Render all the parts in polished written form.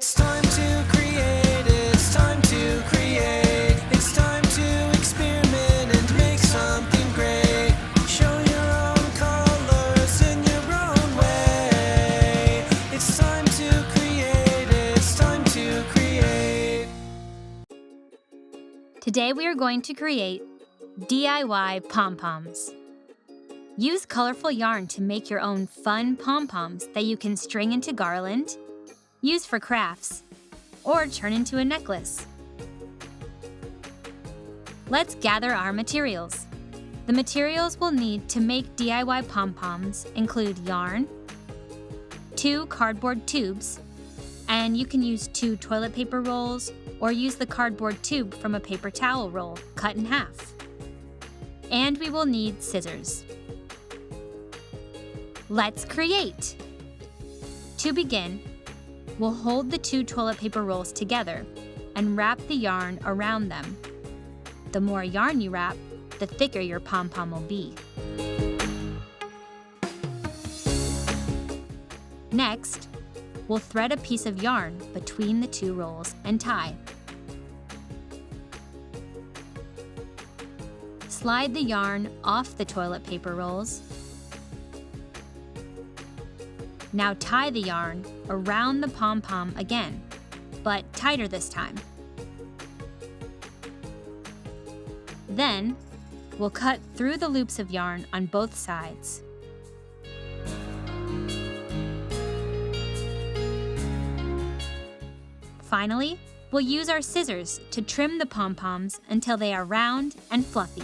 It's time to create, it's time to create. It's time to experiment and make something great. Show your own colors in your own way. It's time to create, it's time to create. Today we are going to create DIY pom-poms. Use colorful yarn to make your own fun pom-poms that you can string into garland, use for crafts, or turn into a necklace. Let's gather our materials. The materials we'll need to make DIY pom-poms include yarn, 2 cardboard tubes, and you can use 2 toilet paper rolls or use the cardboard tube from a paper towel roll cut in half. And we will need scissors. Let's create! To begin, we'll hold the 2 toilet paper rolls together and wrap the yarn around them. The more yarn you wrap, the thicker your pom-pom will be. Next, we'll thread a piece of yarn between the 2 rolls and tie. Slide the yarn off the toilet paper rolls. Now tie the yarn around the pom-pom again, but tighter this time. Then, we'll cut through the loops of yarn on both sides. Finally, we'll use our scissors to trim the pom-poms until they are round and fluffy.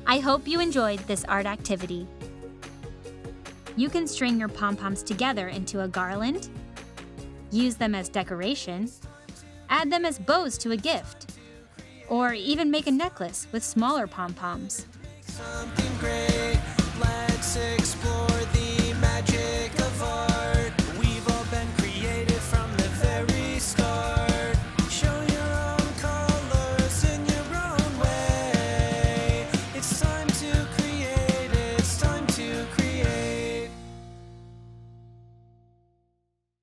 I hope you enjoyed this art activity. You can string your pom-poms together into a garland, use them as decoration, add them as bows to a gift, or even make a necklace with smaller pom-poms.